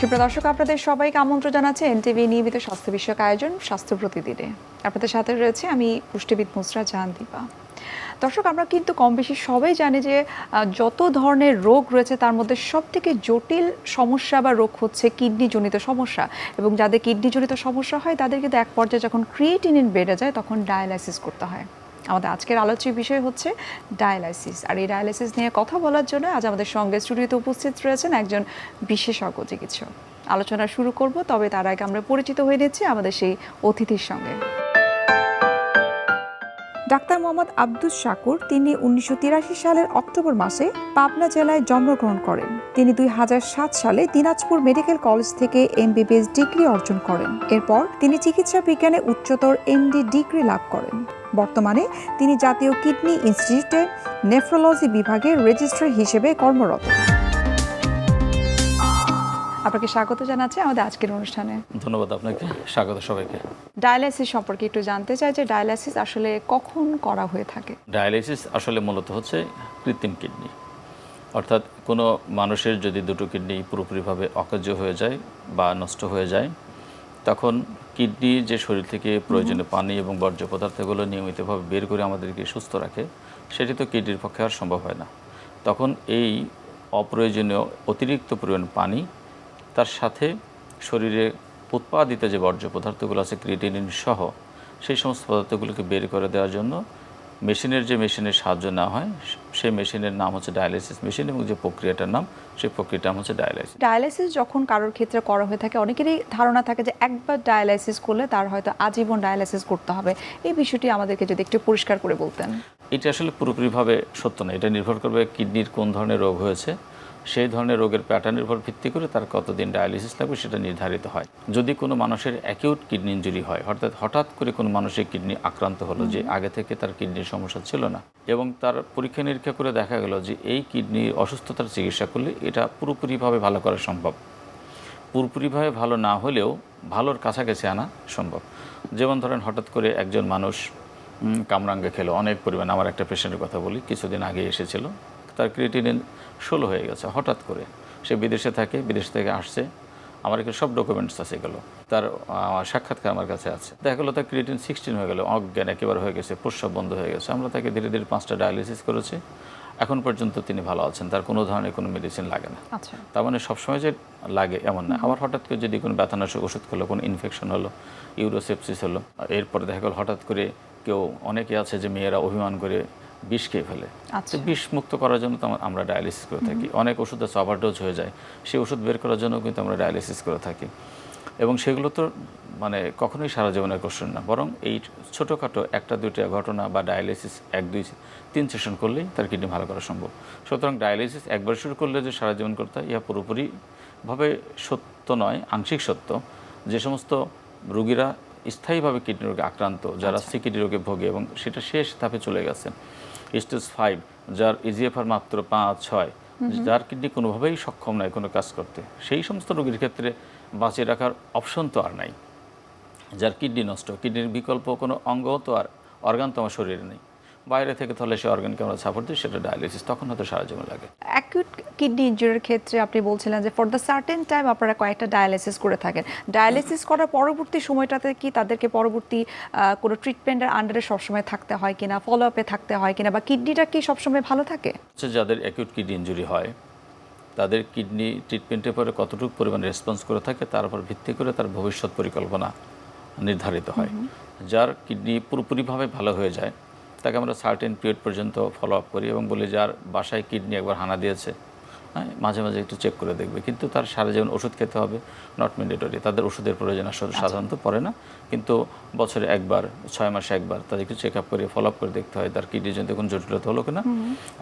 সুপ্রিয় দর্শক, আপনাদের সবাইকে আমন্ত্রণ জানাচ্ছে এনটিভি নিয়মিত স্বাস্থ্য বিষয়ক আয়োজন স্বাস্থ্য প্রতিদিনে। আপনাদের সাথে রয়েছে আমি পুষ্টিবিদ নুসরাত জাহান দীপা। দর্শক, আমরা কিন্তু কম বেশি সবাই জানি যে যত ধরনের রোগ রয়েছে তার মধ্যে সবথেকে জটিল সমস্যা বা রোগ হচ্ছে কিডনিজনিত সমস্যা। এবং যাদের কিডনিজনিত সমস্যা হয় তাদের কিন্তু এক পর্যায়ে যখন ক্রিয়েটিনিন বেড়ে যায় তখন ডায়ালাইসিস করতে হয়। আমাদের আজকের আলোচ্য বিষয় হচ্ছে ডায়ালাইসিস। আর এই ডায়ালাইসিস নিয়ে কথা বলার জন্য আজ আমাদের সঙ্গে স্টুডিওতে উপস্থিত রয়েছেন একজন বিশেষজ্ঞ চিকিৎসক। আলোচনা শুরু করব, তবে তার আগে আমরা পরিচিত হয়ে নিচ্ছি আমাদের সেই অতিথির সঙ্গে। ডাক্তার মোহাম্মদ আব্দুস শাকুর, তিনি 1983 সালের অক্টোবর মাসে পাবনা জেলায় জন্মগ্রহণ করেন। তিনি 2007 সালে দিনাজপুর মেডিকেল কলেজ থেকে এমবিবিএস ডিগ্রি অর্জন করেন। এরপর তিনি চিকিৎসা বিজ্ঞানে উচ্চতর এমডি ডিগ্রি লাভ করেন। বর্তমানে তিনি জাতীয় কিডনি ইনস্টিটিউটে নেফ্রোলজি বিভাগের রেজিস্ট্রার হিসেবে কর্মরত। আপনাকে স্বাগত জানাচ্ছি আমাদের আজকের অনুষ্ঠানে। ধন্যবাদ আপনাকে, স্বাগত সবাইকে। ডায়ালাইসিস সম্পর্কে একটু জানতে চাই যে ডায়ালাইসিস আসলে কখন করা হয়ে থাকে? ডায়ালাইসিস আসলে মূলত হচ্ছে কৃত্রিম কিডনি, অর্থাৎ কোনো মানুষের যদি দুটো কিডনি পুরোপুরিভাবে অকার্য হয়ে যায় বা নষ্ট হয়ে যায়, তখন কিডনি যে শরীর থেকে প্রয়োজনীয় পানি এবং বর্জ্য পদার্থগুলো নিয়মিতভাবে বের করে আমাদেরকে সুস্থ রাখে, সেটি তো কিডনির পক্ষে আর সম্ভব হয় না। তখন এই অপ্রয়োজনীয় অতিরিক্ত পরিমাণ পানি, তার সাথে শরীরে উৎপাদিত যে বর্জ্য পদার্থগুলো আছে ক্রিয়েটিনিন সহ, সেই সমস্ত পদার্থগুলোকে বের করে দেওয়ার জন্য মেশিনের সাহায্য নেওয়া হয়। সেই মেশিনের নাম হচ্ছে ডায়ালাইসিস মেশিন, এবং যে প্রক্রিয়াটার নাম, সেই প্রক্রিয়াটার নাম হচ্ছে ডায়ালাইসিস। ডায়ালাইসিস যখন কারোর ক্ষেত্রে করা হয়ে থাকে, অনেকেরই ধারণা থাকে যে একবার ডায়ালাইসিস করলে তার হয়তো আজীবন ডায়ালাইসিস করতে হবে। এই বিষয়টি আমাদেরকে যদি একটু পরিষ্কার করে বলতেন। এটা আসলে পুরোপুরিভাবে সত্য না। এটা নির্ভর করবে কিডনির কোন ধরনের রোগ হয়েছে, সেই ধরনের রোগের প্যাটার্নের উপর ভিত্তি করে তার কতদিন ডায়ালিসিস লাগবে সেটা নির্ধারিত হয়। যদি কোনো মানুষের অ্যাকিউট কিডনি ইনজুরি হয়, অর্থাৎ হঠাৎ করে কোনো মানুষের কিডনি আক্রান্ত হলো, যে আগে থেকে তার কিডনির সমস্যা ছিল না, এবং তার পরীক্ষা নিরীক্ষা করে দেখা গেল যে এই কিডনির অসুস্থতার চিকিৎসা করলে এটা পুরোপুরিভাবে ভালো করা সম্ভব। পুরোপুরিভাবে ভালো না হলেও ভালোর কাছাকাছি আনা সম্ভব। যেমন ধরেন, হঠাৎ করে একজন মানুষ কামরাঙ্গা খেলো অনেক পরিমাণ। আমার একটা পেশেন্টের কথা বলি, কিছুদিন আগে এসেছিল, তার ক্রিয়েটিনিন 16 হয়ে গেছে হঠাৎ করে। সে বিদেশে থাকে, বিদেশ থেকে আসছে, আমার এখানে সব ডকুমেন্টস আছে, এগুলো তার সাক্ষাৎকার আমার কাছে আছে। দেখা গেলো তার ক্রিয়েটিন 16 হয়ে গেল, অজ্ঞান একেবারে হয়ে গেছে, প্রস্রাব বন্ধ হয়ে গেছে। আমরা তাকে ধীরে ধীরে 5টা ডায়ালিসিস করেছি, এখন পর্যন্ত তিনি ভালো আছেন, তার কোনো ধরনের কোনো মেডিসিন লাগে না। তার মানে সবসময় যে লাগে এমন না। আবার হঠাৎ করে যদি কোনো ব্যথানাশক ওষুধ খেলো, কোনো ইনফেকশন হলো, ইউরোসেপসিস হলো, এরপরে দেখা গেল হঠাৎ করে কেউ, অনেকে আছে যে মেয়েরা অভিমান করে বিষ খেয়ে ফেলে, তো বিষ মুক্ত করার জন্য তো আমরা ডায়ালিসিস করে থাকি। অনেক ওষুধ আছে ওভারডোজ হয়ে যায়, সেই ওষুধ বের করার জন্য কিন্তু আমরা ডায়ালিসিস করে থাকি। এবং সেগুলো তো মানে কখনোই সারা জীবনের কোশ্চেন না, বরং এই ছোটোখাটো 1-2টা ঘটনা বা ডায়ালিসিস 1-2-3 সেশন করলেই তার কিডনি ভালো করা সম্ভব। সুতরাং ডায়ালিসিস একবার শুরু করলে যে সারা জীবন করতে হয়, ইহা পুরোপুরিভাবে সত্য নয়, আংশিক সত্য। যে সমস্ত রোগীরা স্থায়ীভাবে কিডনি রোগে আক্রান্ত, যারা সিকিডি রোগে ভোগে এবং সেটা শেষ ধাপে চলে গেছে, স্টেজ 5, যার ইজিএফআর মাত্র 5-6, যার কিডনি কোনোভাবেই সক্ষম নয় কোনো কাজ করতে, সেই সমস্ত রোগীর ক্ষেত্রে বাঁচিয়ে রাখার অপশন তো আর নাই। যার কিডনি নষ্ট, কিডনির বিকল্প কোনো অঙ্গ তো আর অর্গান তো আমার শরীরে নেই, বাইরে থেকে তাহলে সেই অর্গানকে আমরা সাপোর্ট দিই, সেটা ডায়ালিসিস, তখন হয়তো সারা জীবন লাগে। অ্যাকিউট কিডনি ইনজুরির ক্ষেত্রে আপনি বলছিলেন যে ফর দ্য সার্টেন টাইম আপনারা কয়েকটা ডায়ালাইসিস করে থাকেন। ডায়ালাইসিস করার পরবর্তী সময়টাতে কি তাদেরকে পরবর্তী কোনো ট্রিটমেন্টের আন্ডারে সবসময় থাকতে হয় কিনা, ফলো আপে থাকতে হয় কিনা, বা কিডনিটা কি সবসময় ভালো থাকে? যাদের অ্যাকিউট কিডনি ইনজুরি হয়, তাদের কিডনি ট্রিটমেন্টের পরে কতটুকু পরিমাণ রেসপন্স করে থাকে তার উপর ভিত্তি করে তার ভবিষ্যৎ পরিকল্পনা নির্ধারিত হয়। যার কিডনি পুরোপুরিভাবে ভালো হয়ে যায়, তাকে আমরা সার্টেন পিরিয়ড পর্যন্ত ফলো আপ করি এবং বলি যার বাসায় কিডনি একবার হানা দিয়েছে, হ্যাঁ, মাঝে মাঝে একটু চেক করে দেখবে, কিন্তু তার সারা জীবন ওষুধ খেতে হবে, নট ম্যান্ডেটরি। তাদের ওষুধের প্রয়োজন সাধারণত পড়ে না, কিন্তু বছরে একবার, 6 মাসে একবার তাদের একটু চেক আপ করে ফলো আপ করে দেখতে হয় তার কিডনির জন্য কোনো জটিলতা হলো কিনা,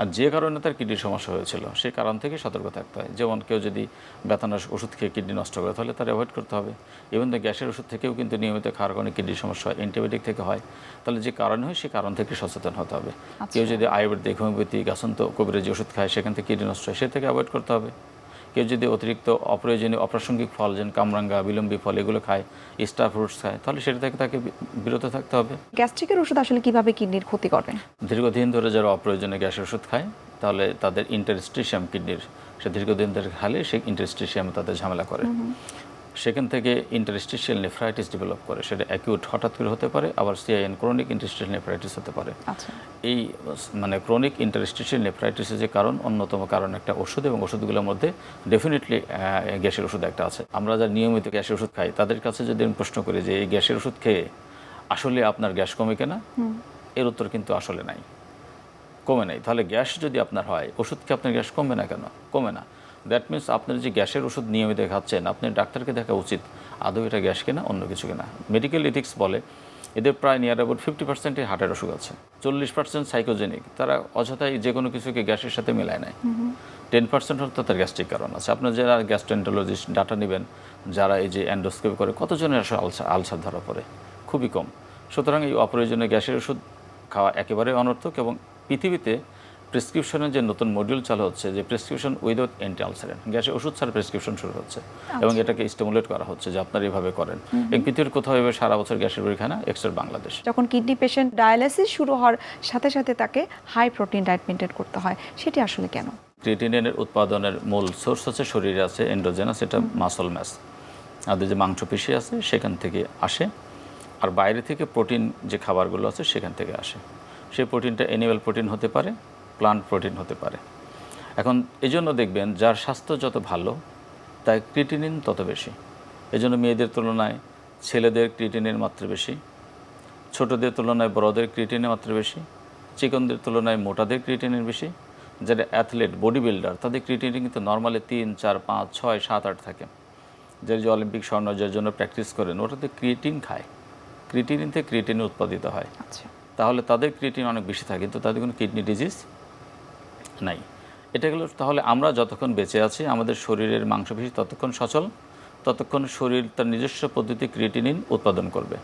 আর যে কারণে তার কিডনির সমস্যা হয়েছিল সেই কারণ থেকে সতর্ক থাকতে হয়। যেমন কেউ যদি ব্যথানাশক ওষুধ খেয়ে কিডনি নষ্ট করে, তাহলে তার অ্যাভয়েড করতে হবে। ইভেন তো গ্যাসের ওষুধ থেকেও কিন্তু নিয়মিত খাওয়ার কারণে কিডনির সমস্যা হয়, অ্যান্টিবায়োটিক থেকে হয়, তাহলে যে কারণ হয় সেই কারণ থেকে সচেতন হতে হবে। কেউ যদি আয়ুর্বেদিক, হোমিওপ্যাথি, গাছন্ত, কবিরাজি ওষুধ খায়, সেখান থেকে কিডনি নষ্ট হয়, সে থেকে অ্যাভয়েড করতে হবে। কেউ যদি অতিরিক্ত অপ্রয়োজনীয় অপ্রাসঙ্গিক ফল, যেন কামরাঙ্গা, বিলম্বী ফল, এগুলো খায়, স্টার ফ্রুটস খায়, তাহলে সেটা থেকে তাকে বিরত থাকতে হবে। গ্যাস্ট্রিকের ওষুধ আসলে কিভাবে কিডনির ক্ষতি করে? দীর্ঘদিন ধরে যারা অপ্রয়োজনীয় গ্যাসের ওষুধ খায়, তাহলে তাদের ইন্টারস্টিশিয়াম, কিডনির সে দীর্ঘদিন ধরে খালে সে ইন্টারস্টিশিয়ামে তাদের ঝামেলা করে, সেখান থেকে ইন্টারস্টিশিয়াল নেফ্রাইটিস ডেভেলপ করে। সেটা অ্যাকিউট হঠাৎ করে হতে পারে, আবার সিআইএন ক্রনিক ইন্টারস্টিশিয়াল নেফ্রাইটিস হতে পারে। আচ্ছা। এই মানে ক্রনিক ইন্টারস্টিশিয়াল নেফ্রাইটিসের যে কারণ, অন্যতম কারণ একটা ওষুধ, এবং ওষুধগুলোর মধ্যে ডেফিনেটলি গ্যাসের ওষুধ একটা আছে। আমরা যারা নিয়মিত গ্যাসের ওষুধ খাই তাদের কাছে যদি আমি প্রশ্ন করি যে এই গ্যাসের ওষুধ খেয়ে আসলে আপনার গ্যাস কমে কিনা, এর উত্তর কিন্তু আসলে নাই, কমে নাই। তাহলে গ্যাস যদি আপনার হয়, ওষুধ খেয়ে আপনার গ্যাস কমবে না কেন? কমে না। দ্যাট মিনস আপনার যে গ্যাসের ওষুধ নিয়মিত খাচ্ছেন, আপনি ডাক্তারকে দেখা উচিত আদৌ এটা গ্যাস কিনা অন্য কিছু কিনা। মেডিকেল এথিক্স বলে এদের প্রায় নিয়ার অ্যাবাউট 50%-ই হার্টের অসুখ আছে, 40% সাইকোজেনিক, তারা অযথাই যে কোনো কিছুকে গ্যাসের সাথে মেলায় নেয়। 10% হয়তো তার গ্যাস্ট্রিক কারণ আছে। আপনার যারা গ্যাস্ট্রোএন্টারোলজিস্ট ডাটা নেবেন, যারা এই যে এন্ডোস্কোপি করে, কতজনের আসলে আলসার ধরা পড়ে? খুবই কম। সুতরাং এই অপ্রয়োজনীয় গ্যাসের ওষুধ খাওয়া একেবারে অনর্থক। এবং পৃথিবীতে প্রেসক্রিপশনের যে নতুন মডিউল চালু হচ্ছে, যে প্রেসক্রিপশন উইদাউট অ্যান্টি আলসারেন্ট, গ্যাসের ওষুধ ছাড়া প্রেসক্রিপশন শুরু হচ্ছে, এবং এটাকে স্টিমুলেট করা হচ্ছে যে আপনারা এইভাবে করেন। এবং পৃথিবীর কোথাও এভাবে সারা বছর গ্যাসের পরীক্ষা এক্সেপ্ট বাংলাদেশ। যখন কিডনি পেশেন্ট ডায়ালাইসিস শুরু হওয়ার সাথে সাথে তাকে হাই প্রোটিন ডায়েট মেনটেন করতে হয়, সেটি আসলে কেন? ক্রিয়েটিনিনের উৎপাদনের মূল সোর্স হচ্ছে শরীরে আছে এন্ডোজেনাস, এটা মাসল ম্যাস, আমাদের যে মাংসপেশি আছে সেখান থেকে আসে। আর বাইরে থেকে প্রোটিন যে খাবারগুলো আছে সেখান থেকে আসে। সেই প্রোটিনটা অ্যানিমেল প্রোটিন হতে পারে, প্লান্ট প্রোটিন হতে পারে। এখন এই জন্য দেখবেন যার স্বাস্থ্য যত ভালো তাই ক্রিয়েটিনিন তত বেশি। এই জন্য মেয়েদের তুলনায় ছেলেদের ক্রিয়েটিনের মাত্রা বেশি, ছোটদের তুলনায় বড়দের ক্রিয়েটিনের মাত্রা বেশি, চিকনদের তুলনায় মোটাদের ক্রিয়েটিনের বেশি। যারা অ্যাথলেট, বডি বিল্ডার, তাদের ক্রিয়েটিনিন কিন্তু নর্মালি 3, 4, 5, 6, 7, 8 থাকে। যারা যে অলিম্পিক স্বর্ণ যার জন্য প্র্যাকটিস করেন, ওটাতে ক্রিয়েটিন খায়, ক্রিয়েটিনিন থেকে ক্রিয়েটিন উৎপাদিত হয়। আচ্ছা। তাহলে তাদের ক্রিয়েটিন অনেক বেশি থাকে, কিন্তু তাদের কোনো কিডনি ডিজিজ নাই। এটা গেল। তাহলে আমরা যতক্ষণ বেঁচে আছি, আমাদের শরীরের মাংসপেশি ততক্ষণ সচল, ততক্ষণ শরীর তার নিজস্ব পদ্ধতি ক্রিয়েটিনিন উৎপাদন করবে।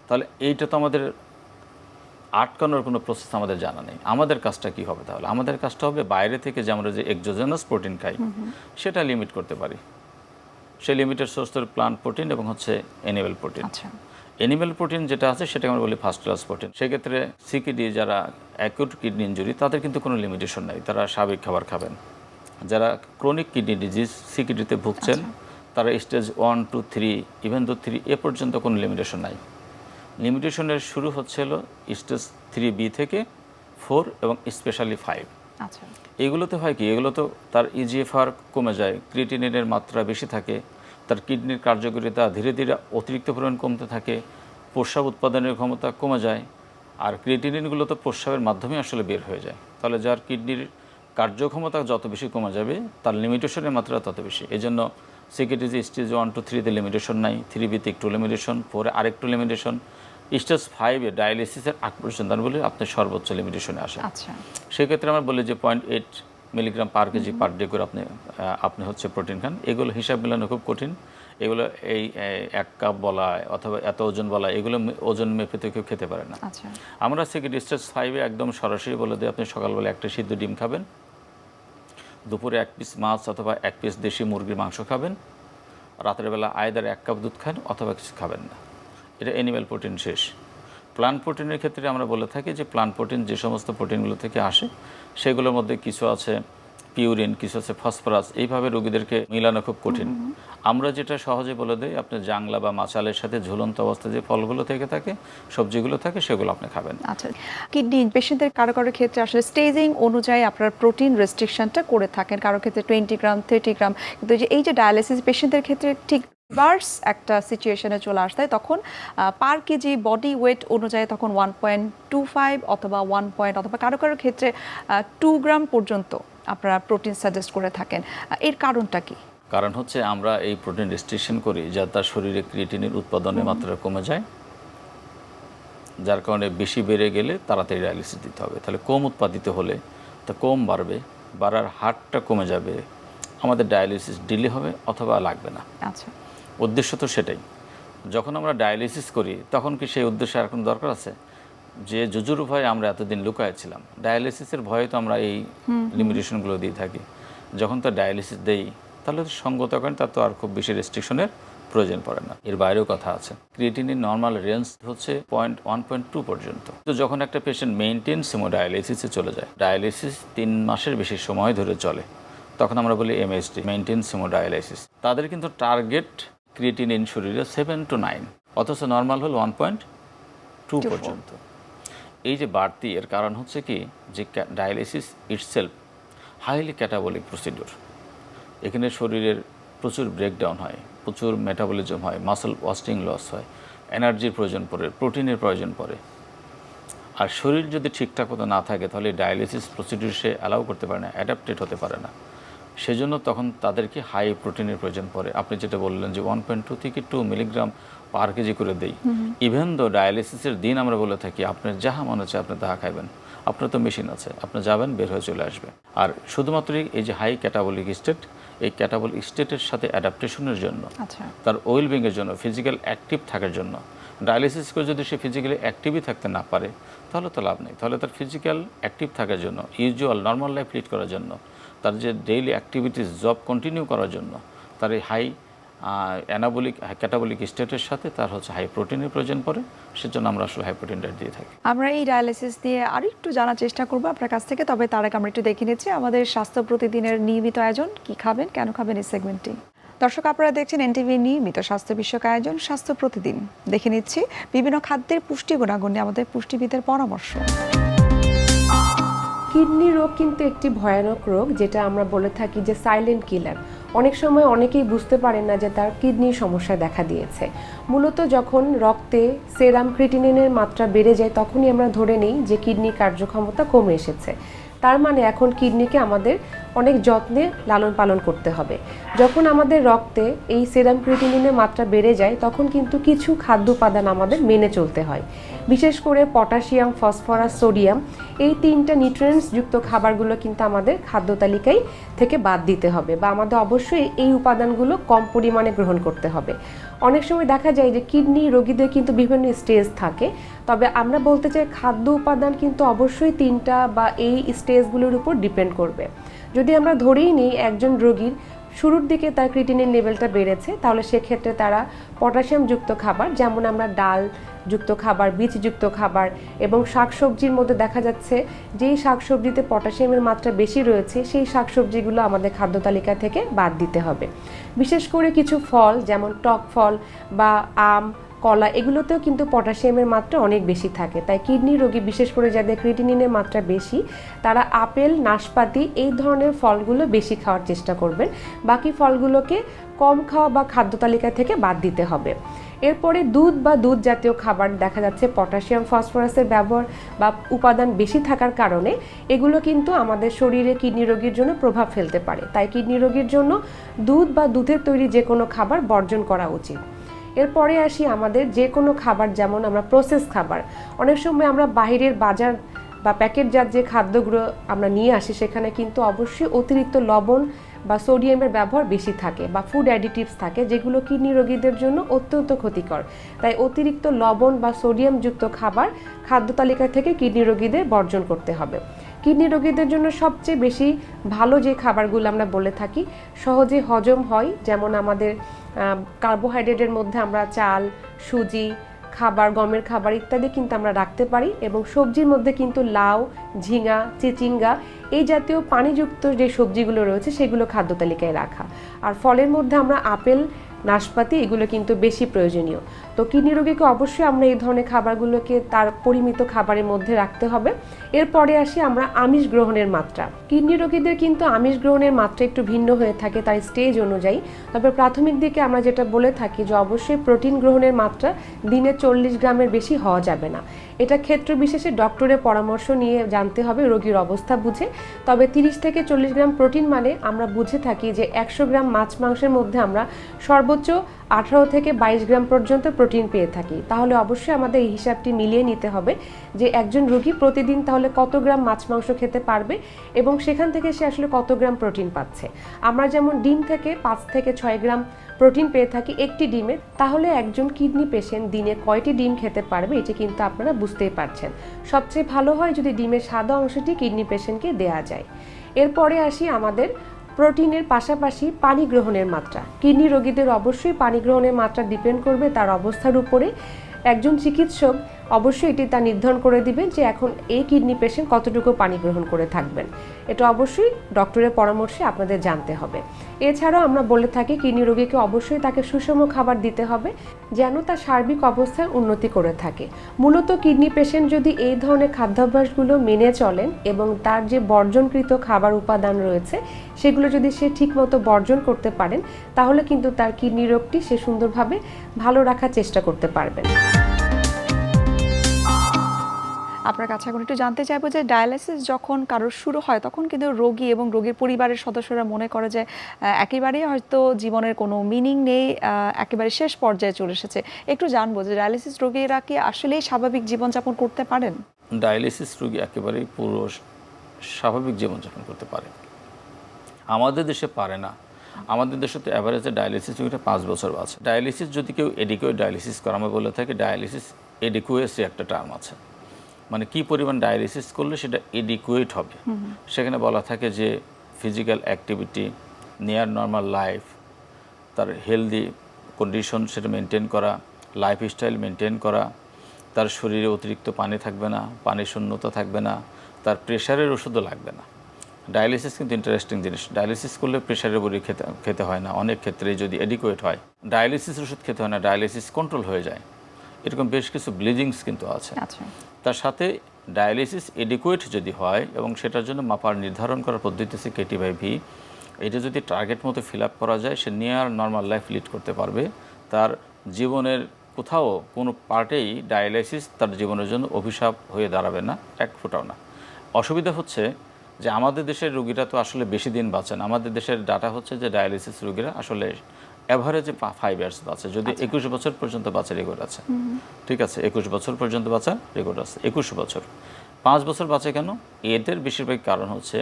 তাহলে এইটা তো আমাদের আটকানোর কোনো প্রসেস আমাদের জানা নেই। আমাদের কাজটা কি হবে? তাহলে আমাদের কাজটা হবে বাইরে থেকে যে আমরা যে এক্সোজেনাস প্রোটিন খাই সেটা লিমিট করতে পারি। সেই লিমিটেড সোর্স হল প্লান্ট প্রোটিন এবং হচ্ছে অ্যানিমেল প্রোটিন। আচ্ছা। অ্যানিমেল প্রোটিন যেটা আছে সেটাকে আমরা বলি ফার্স্ট ক্লাস প্রোটিন। সেক্ষেত্রে সিকিডি যারা অ্যাকিউট কিডনি ইনজুরি, তাদের কিন্তু কোনো লিমিটেশন নাই, তারা স্বাভাবিক খাবার খাবেন। যারা ক্রনিক কিডনি ডিজিজ সিকিডিতে ভুগছেন, তারা স্টেজ 1, 2, 3, ইভেন তো 3 এ পর্যন্ত কোনো লিমিটেশন নাই। লিমিটেশনের শুরু হচ্ছিল স্টেজ 3B থেকে 4 এবং স্পেশালি 5। আচ্ছা। এগুলোতে হয় কি, এগুলো তো তার ইজিএফআর কমে যায়, ক্রিয়েটিনিনের মাত্রা বেশি থাকে, তার কিডনির কার্যকারিতা ধীরে ধীরে অতিরিক্ত পরিমাণ কমতে থাকে, প্রস্রাব উৎপাদনের ক্ষমতা কমে যায়। আর ক্রিয়েটিনিনগুলো তো প্রস্রাবের মাধ্যমে আসলে বের হয়ে যায়। তাহলে যার কিডনির কার্যক্ষমতা যত বেশি কমে যাবে, তার লিমিটেশনের মাত্রা তত বেশি। এই জন্য সিকিডিজি স্টেজ 1, 2, 3-তে লিমিটেশন নাই, 3B-তে একটু লিমিটেশন, 4-এ আরেকটু লিমিটেশন, স্টেজ 5-এ ডায়ালিসিসের 8 পর্যন্ত আমি বলি আপনি সর্বোচ্চ লিমিটেশনে আসে। আচ্ছা। সেক্ষেত্রে আমরা বলি যে 0.8 milligram per KG per day করে আপনি হচ্ছে প্রোটিন খান। এগুলো হিসাব মেলানো খুব কঠিন। এগুলো এই 1 কাপ বলা অথবা এত ওজন বলা, এগুলো ওজন মেপে তো কেউ খেতে পারে না। আচ্ছা। আমরা সেকেন্ড স্টেজ 5-এ একদম সরাসরি বলে দিই আপনি সকালবেলা একটা সিদ্ধ ডিম খাবেন, দুপুরে 1 পিস মাছ অথবা 1 পিস দেশি মুরগির মাংস খাবেন, রাতের বেলা আয়দার 1 কাপ দুধ খান অথবা কিছু খাবেন না। এটা অ্যানিমেল প্রোটিন শেষ। প্লান্ট প্রোটিনের ক্ষেত্রে আমরা বলে থাকি যে প্লান্ট প্রোটিন যে সমস্ত প্রোটিনগুলো থেকে আসে সেগুলোর মধ্যে কিছু আছে পিউরিন, কিছু আছে ফসফরাস, এইভাবে রোগীদেরকে মিলানো খুব কঠিন। আমরা যেটা সহজে বলে দিই, আপনি জাংলা বা মাচালের সাথে ঝুলন্ত অবস্থায় যে ফলগুলো থেকে থাকে, সবজিগুলো থাকে, সেগুলো আপনি খাবেন। আচ্ছা। কিডনি পেশেন্টদের কারো কারো ক্ষেত্রে আসলে স্টেজিং অনুযায়ী আপনারা প্রোটিন রেস্ট্রিকশনটা করে থাকেন, কারো ক্ষেত্রে 20 গ্রাম, 30 গ্রাম, কিন্তু এই যে ডায়ালিসিস পেশেন্টদের ক্ষেত্রে ঠিক রিভার্স একটা সিচুয়েশনে চলে আসতে হয়, তখন পার কেজি বডি ওয়েট অনুযায়ী তখন 1.25 অথবা 1 পয়েন্ট অথবা কারো কারো ক্ষেত্রে 2 গ্রাম পর্যন্ত আপনারা প্রোটিন সাজেস্ট করে থাকেন। এর কারণটা কি? কারণ হচ্ছে আমরা এই প্রোটিন রেস্ট্রিকশন করি যাতে তার শরীরে ক্রিয়েটিনের উৎপাদনের মাত্রা কমে যায়, যার কারণে বেশি বেড়ে গেলে তাড়াতাড়ি ডায়ালিসিস দিতে হবে। তাহলে কম উৎপাদিত হলে তা কম বাড়বে, বাড়ার হারটা কমে যাবে, আমাদের ডায়ালিসিস ডিলে হবে অথবা লাগবে না। আচ্ছা। উদ্দেশ্য তো সেটাই। যখন আমরা ডায়ালিসিস করি তখন কি সেই উদ্দেশ্যে আর কোনো দরকার আছে? যে জুজুর ভয়ে আমরা এতদিন লুকায়েছিলাম, ডায়ালিসিসের ভয়ে তো আমরা এই লিমিটেশনগুলো দিয়ে থাকি। যখন তো ডায়ালিসিস দেই তাহলে তো সঙ্গত করেন, তার তো আর খুব বেশি রেস্ট্রিকশনের প্রয়োজন পড়ে না। এর বাইরেও কথা আছে, ক্রিয়েটিনিন নর্মাল রেঞ্জ হচ্ছে 1.2 পর্যন্ত। তো যখন একটা পেশেন্ট মেইনটেন সিমোডায়ালিসিসে চলে যায়, ডায়ালিসিস 3 মাসের বেশি সময় ধরে চলে, তখন আমরা বলি MSD, মেইনটেন্স হেমোডায়ালাইসিস। তাদের কিন্তু টার্গেট ক্রিয়েটিনিন শরীরে 7 to 9, অথচ নর্মাল হল 1.2 পর্যন্ত। এই যে বাড়তি, এর কারণ হচ্ছে কি যে dialysis itself highly catabolic procedure. এখানে শরীরের প্রচুর ব্রেকডাউন হয়, প্রচুর মেটাবলিজম হয়, মাসল ওয়াস্টিং লস হয়, এনার্জির প্রয়োজন পড়ে, প্রোটিনের প্রয়োজন পড়ে। আর শরীর যদি ঠিকঠাক মতো না থাকে তাহলে ডায়ালিসিস প্রসিডিউর সে অ্যালাউ করতে পারে না, অ্যাডাপ্টেড হতে পারে না। সেজন্য তখন তাদেরকে হাই প্রোটিনের প্রয়োজন পড়ে। আপনি যেটা বললেন যে 1.2 থেকে 2 মিলিগ্রাম পার কেজি করে দেই। ইভেন দো ডায়ালিসিসের দিন আমরা বলে থাকি আপনার যাহা মনে হচ্ছে আপনি তাহা খাইবেন, আপনার তো মেশিন আছে, আপনি যাবেন বের হয়ে চলে আসবে। আর শুধুমাত্রই এই যে হাই ক্যাটাবলিক স্টেট, এই ক্যাটাবলিক স্টেটের সাথে অ্যাডাপ্টেশনের জন্য, তার ওয়েলবিংয়ের জন্য, ফিজিক্যাল অ্যাক্টিভ থাকার জন্য, ডায়ালিসিস করে যদি সে ফিজিক্যালি অ্যাক্টিভই থাকতে না পারে তাহলে তো লাভ নেই। তাহলে তার ফিজিক্যাল অ্যাক্টিভ থাকার জন্য, ইউজুয়াল নর্মাল লাইফ লিড করার জন্য, তার যে ডেইলি অ্যাক্টিভিটিস জব কন্টিনিউ করার জন্য, তার এই হাই অ্যানাবলিক ক্যাটাবলিক স্টেটের সাথে তার হচ্ছে হাই প্রোটিনের প্রয়োজন পড়ে। সেজন্য আমরা আসলে হাই প্রোটিন ডায়েট দিয়ে থাকি। আমরা এই ডায়ালিসিস নিয়ে আরও একটু জানার চেষ্টা করবো আপনার কাছ থেকে, তবে তার আগে আমরা একটু দেখে নিচ্ছি আমাদের স্বাস্থ্য প্রতিদিনের নিয়মিত আয়োজন কি খাবেন কেন খাবেন এই সেগমেন্টটি। দর্শক, আপনারা দেখছেন এনটিভি নিয়মিত স্বাস্থ্য বিষয়ক আয়োজন স্বাস্থ্য প্রতিদিন। দেখে নিচ্ছি বিভিন্ন খাদ্যের পুষ্টি গুণাগুণ নিয়ে আমাদের পুষ্টিবিদের পরামর্শ। কিডনি রোগ কিন্তু একটি ভয়ানক রোগ, যেটা আমরা বলে থাকি যে সাইলেন্ট কিলার। অনেক সময় অনেকেই বুঝতে পারেন না যে তার কিডনির সমস্যা দেখা দিয়েছে। মূলত যখন রক্তে সেরাম ক্রিটিনিনের মাত্রা বেড়ে যায় তখনই আমরা ধরে নিই যে কিডনির কার্যক্ষমতা কমে এসেছে। তার মানে এখন কিডনিকে আমাদের অনেক যত্নে লালন পালন করতে হবে। যখন আমাদের রক্তে এই সেরাম ক্রিটিনিনের মাত্রা বেড়ে যায় তখন কিন্তু কিছু খাদ্য উপাদান আমাদের মেনে চলতে হয়। বিশেষ করে পটাশিয়াম, ফসফরাস, সোডিয়াম, এই 3টা নিউট্রিয়েন্টস যুক্ত খাবারগুলো কিন্তু আমাদের খাদ্য তালিকায় থেকে বাদ দিতে হবে, বা আমাদের অবশ্যই এই উপাদানগুলো কম পরিমাণে গ্রহণ করতে হবে। অনেক সময় দেখা যায় যে কিডনি রোগীদের কিন্তু বিভিন্ন স্টেজ থাকে, তবে আমরা বলতে চাই খাদ্য উপাদান কিন্তু অবশ্যই 3টা বা এই স্টেজগুলোর উপর ডিপেন্ড করবে। যদি আমরা ধরেই নিই একজন রোগীর শুরুর দিকে তার ক্রিটিনিন লেভেলটা বেড়েছে, তাহলে সেক্ষেত্রে তারা পটাশিয়ামযুক্ত খাবার, যেমন আমরা ডাল যুক্ত খাবার, বীজযুক্ত খাবার এবং শাকসবজির মধ্যে দেখা যাচ্ছে যেই শাকসবজিতে পটাশিয়ামের মাত্রা বেশি রয়েছে সেই শাকসবজিগুলো আমাদের খাদ্য তালিকা থেকে বাদ দিতে হবে। বিশেষ করে কিছু ফল যেমন টক ফল বা আম, কলা, এগুলোতেও কিন্তু পটাশিয়ামের মাত্রা অনেক বেশি থাকে। তাই কিডনি রোগী, বিশেষ করে যাদের ক্রিটিনিনের মাত্রা বেশি, তারা আপেল, নাশপাতি এই ধরনের ফলগুলো বেশি খাওয়ার চেষ্টা করবেন। বাকি ফলগুলোকে কম খাওয়া বা খাদ্য তালিকা থেকে বাদ দিতে হবে। এরপরে দুধ বা দুধ জাতীয় খাবার দেখা যাচ্ছে পটাশিয়াম, ফসফরাসের ব্যবহার বা উপাদান বেশি থাকার কারণে এগুলো কিন্তু আমাদের শরীরে কিডনি রোগীর জন্য প্রভাব ফেলতে পারে। তাই কিডনি রোগীর জন্য দুধ বা দুধের তৈরি যে কোনো খাবার বর্জন করা উচিত। এরপরে আসি আমাদের যে কোনো খাবার, যেমন আমরা প্রসেস খাবার। অনেক সময় আমরা বাইরের বাজার বা প্যাকেটজাত যে খাদ্যগুলো আমরা নিয়ে আসি সেখানে কিন্তু অবশ্যই অতিরিক্ত লবণ বা সোডিয়ামের ব্যবহার বেশি থাকে বা ফুড অ্যাডিটিভস থাকে, যেগুলো কিডনি রোগীদের জন্য অত্যন্ত ক্ষতিকর। তাই অতিরিক্ত লবণ বা সোডিয়ামযুক্ত খাবার খাদ্য তালিকা থেকে কিডনি রোগীদের বর্জন করতে হবে। কিডনি রোগীদের জন্য সবচেয়ে বেশি ভালো যে খাবারগুলো আমরা বলে থাকি, সহজে হজম হয়, যেমন আমাদের কার্বোহাইড্রেটের মধ্যে আমরা চাল, সুজি খাবার, গমের খাবার ইত্যাদি কিন্তু আমরা রাখতে পারি। এবং সবজির মধ্যে কিন্তু লাউ, ঝিঙা, চিচিঙ্গা এই জাতীয় পানিযুক্ত যে সবজিগুলো রয়েছে সেগুলো খাদ্য তালিকায় রাখা। আর ফলের মধ্যে আমরা আপেল, নাশপাতি এগুলো কিন্তু বেশি প্রয়োজনীয়। তো কিডনি রোগীকে অবশ্যই আমরা এই ধরনের খাবারগুলোকে তার পরিমিত খাবারের মধ্যে রাখতে হবে। এরপরে আসি আমরা আমিষ গ্রহণের মাত্রা। কিডনি রোগীদের কিন্তু আমিষ গ্রহণের মাত্রা একটু ভিন্ন হয়ে থাকে তার স্টেজ অনুযায়ী। তবে প্রাথমিক দিকে আমরা যেটা বলে থাকি যে অবশ্যই প্রোটিন গ্রহণের মাত্রা দিনে 40 গ্রামের বেশি হওয়া যাবে না। এটা ক্ষেত্র বিশেষে ডক্টরের পরামর্শ নিয়ে জানতে হবে রোগীর অবস্থা বুঝে। তবে 30 থেকে 40 গ্রাম প্রোটিন মানে আমরা বুঝে থাকি যে 100 গ্রাম মাছ মাংসের মধ্যে আমরা সর্বোচ্চ 18 থেকে 22 গ্রাম পর্যন্ত প্রোটিন পেয়ে থাকি। তাহলে অবশ্যই আমাদের এই হিসাবটি মিলিয়ে নিতে হবে যে একজন রোগী প্রতিদিন তাহলে কত গ্রাম মাছ মাংস খেতে পারবে এবং সেখান থেকে সে আসলে কত গ্রাম প্রোটিন পাচ্ছে। আমরা যেমন ডিম থেকে 5 থেকে 6 গ্রাম প্রোটিন পেয়ে থাকি একটি ডিমে, তাহলে একজন কিডনি পেশেন্ট দিনে কয়টি ডিম খেতে পারবে এটি কিন্তু আপনারা বুঝতেই পারছেন। সবচেয়ে ভালো হয় যদি ডিমের সাদা অংশটি কিডনি পেশেন্টকে দেয়া যায়। এরপরে আসি আমাদের প্রোটিনের পাশাপাশি পানি গ্রহণের মাত্রা। কিডনি রোগীদের অবশ্যই পানি গ্রহণের মাত্রা ডিপেন্ড করবে তার অবস্থার উপরে। একজন চিকিৎসক অবশ্যই এটি তা নির্ধারণ করে দিবে যে এখন এই কিডনি পেশেন্ট কতটুকু পানি গ্রহণ করে থাকবেন। এটা অবশ্যই ডক্টরের পরামর্শে আপনাদের জানতে হবে। এছাড়াও আমরা বলে থাকি কিডনি রোগীকে অবশ্যই তাকে সুষম খাবার দিতে হবে যেন তার সার্বিক অবস্থার উন্নতি করে থাকে। মূলত কিডনি পেশেন্ট যদি এই ধরনের খাদ্যাভ্যাসগুলো মেনে চলেন এবং তার যে বর্জনকৃত খাবার উপাদান রয়েছে সেগুলো যদি সে ঠিকমতো বর্জন করতে পারেন তাহলে কিন্তু তার কিডনি রোগটি সে সুন্দরভাবে ভালো রাখার চেষ্টা করতে পারবেন। আপনার কাছে এখন একটু জানতে চাইবো যে ডায়ালাইসিস যখন কারোর শুরু হয় তখন কিন্তু রোগী এবং রোগীর পরিবারের সদস্যরা মনে করে যে একেবারেই হয়তো জীবনের কোনো মিনিং নেই, একেবারে শেষ পর্যায়ে চলে এসেছে। একটু জানবো যে ডায়ালিসিস রোগীরা কি আসলেই স্বাভাবিক জীবনযাপন করতে পারেন? ডায়ালিসিস রোগী একেবারেই পুরো স্বাভাবিক জীবনযাপন করতে পারে, আমাদের দেশে পারে না। আমাদের দেশে তো অ্যাভারেজে ডায়ালিসিস রোগীটা 5 বছর বাঁচে। ডায়ালিসিস যদি কেউ এডিকুয়েট ডায়ালিসিস করে, আমরা বলে থাকি ডায়ালিসিস এডিকুয়েসি একটা টার্ম আছে, মানে কি পরিমাণ ডায়ালিসিস করলে সেটা এডিকুয়েট হবে। সেখানে বলা থাকে যে physical activity, near normal life, তার হেলদি কন্ডিশন সেটা মেনটেন করা, লাইফস্টাইল মেনটেন করা, তার শরীরে অতিরিক্ত পানি থাকবে না, পানি শূন্যতা থাকবে না, তার প্রেশারের ওষুধও লাগবে না। ডায়ালিসিস কিন্তু ইন্টারেস্টিং জিনিস। ডায়ালিসিস করলে প্রেশারের বড়ি খেতে হয় না, অনেক ক্ষেত্রে যদি এডিকুয়েট হয়। ডায়ালিসিস ওষুধ খেতে হয় না, ডায়ালিসিস কন্ট্রোল হয়ে যায়। এরকম বেশ কিছু ব্লিডিংস কিন্তু আছে। তার সাথে ডায়ালিসিস এডিকুয়েট যদি হয় এবং সেটার জন্য মাপার নির্ধারণ করার পদ্ধতি আছে KT/V, এটা যদি টার্গেট মতো ফিল আপ করা যায় সে নিয়ার নর্মাল লাইফ লিড করতে পারবে। তার জীবনের কোথাও কোনো পার্টেই ডায়ালাইসিস তার জীবনের জন্য অভিশাপ হয়ে দাঁড়াবে না, এক ফোঁটাও না। অসুবিধা হচ্ছে যে আমাদের দেশের রোগীরা তো আসলে বেশি দিন বাঁচেন। আমাদের দেশের ডাটা হচ্ছে যে ডায়ালিসিস রোগীরা আসলে অ্যাভারেজে 5 ইয়ার্স বাঁচে, যদি 21 বছর পর্যন্ত বাঁচার রেকর্ড আছে। ঠিক আছে, 21 বছর পর্যন্ত বাঁচার রেকর্ড আছে, 21 বছর। 5 বছর বাঁচে কেন? এদের বেশিরভাগ কারণ হচ্ছে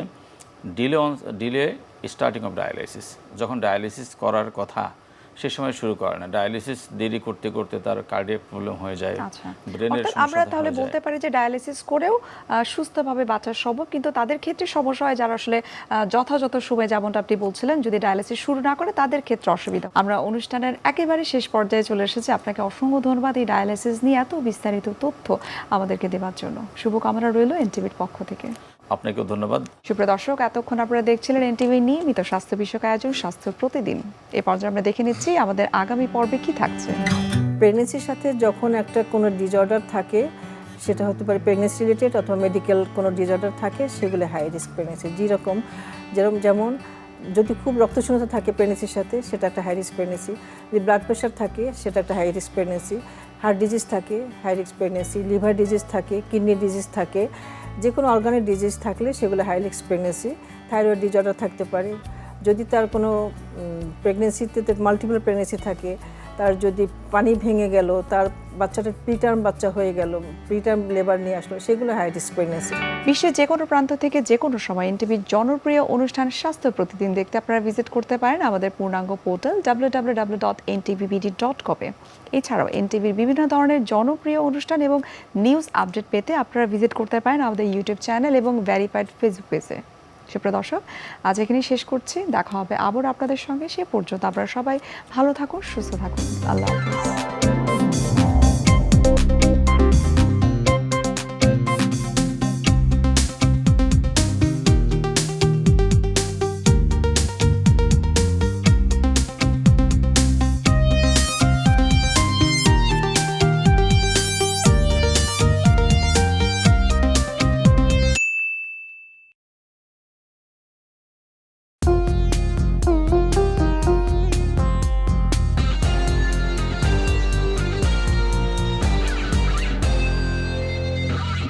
ডিলে স্টার্টিং অফ ডায়ালাইসিস। যখন ডায়ালিসিস করার কথা সে সময় শুরু করে না, ডায়ালিসিস দেরি করতে করতে তার কার্ডিয়াক প্রবলেম হয়ে যায়, ব্রেনের সমস্যা। আমরা তাহলে বলতে পারি যে ডায়ালিসিস করেও সুস্থভাবে বাঁচা সম্ভব, কিন্তু তাদের ক্ষেত্রে সমস্যা হয় যারা আসলে যথাযথ সময়ে, যেমনটা আপনি বলছিলেন, যদি ডায়ালিসিস শুরু না করে তাদের ক্ষেত্রে অসুবিধা। আমরা অনুষ্ঠানের একেবারে শেষ পর্যায়ে চলে এসেছি। আপনাকে অসংখ্য ধন্যবাদ এই ডায়ালিসিস নিয়ে এত বিস্তারিত তথ্য আমাদেরকে দেওয়ার জন্য। শুভকামনা রইল এনটিভির পক্ষ থেকে। আপনাকেও ধন্যবাদ। সুপ্রিয় দর্শক, এতক্ষণ আপনারা দেখছিলেন এনটিভি নিয়মিত স্বাস্থ্য বিষয়ক আয়োজন স্বাস্থ্য প্রতিদিন। এই পর্যায়ে আমরা দেখে নিচ্ছি আমাদের আগামী পর্বে কি থাকছে। প্রেগনেন্সির সাথে যখন একটা কোনো ডিসঅর্ডার থাকে, সেটা হতে পারে প্রেগনেন্সি রিলেটেড অথবা মেডিকেল কোনো ডিসঅর্ডার থাকে, সেগুলো হাই রিস্ক প্রেগনেন্সি। যেমন যদি খুব রক্তশূন্যতা থাকে প্রেগনেন্সির সাথে, সেটা একটা হাই রিস্ক প্রেগনেন্সি। যদি ব্লাড প্রেশার থাকে, সেটা একটা high risk pregnancy. Heart disease থাকে, high risk pregnancy. Liver disease থাকে, কিডনি ডিজিজ থাকে, যে কোনো অর্গানের ডিজিজ থাকলে সেগুলো high risk pregnancy. Thyroid disorder থাকতে পারে। যদি তার কোনো প্রেগনেন্সিতে মাল্টিপল প্রেগনেন্সি থাকে, তার যদি পানি ভেঙে গেল, তার বাচ্চাটা প্রিটার্ম বাচ্চা হয়ে গেল, প্রিটার্ম লেবার নিয়ে আসলো, সেগুলো হাই রিস্ক প্রেগনেন্সি। বিশ্বের যে কোনো প্রান্ত থেকে যে কোনো সময় এনটিভির জনপ্রিয় অনুষ্ঠান স্বাস্থ্য প্রতিদিন দেখতে আপনারা ভিজিট করতে পারেন আমাদের পূর্ণাঙ্গ পোর্টাল www.ntvbd.com-এ। এছাড়াও এনটিভির বিভিন্ন ধরনের জনপ্রিয় অনুষ্ঠান এবং নিউজ আপডেট পেতে আপনারা ভিজিট করতে পারেন আমাদের ইউটিউব চ্যানেল এবং ভেরিফাইড ফেসবুক পেজে। সুপ্রিয় দর্শক, আজ এখানেই শেষ করছি। দেখা হবে আবার আপনাদের সঙ্গে। সে পর্যন্ত আপনারা সবাই ভালো থাকুন, সুস্থ থাকুন। আল্লাহ হাফেজ।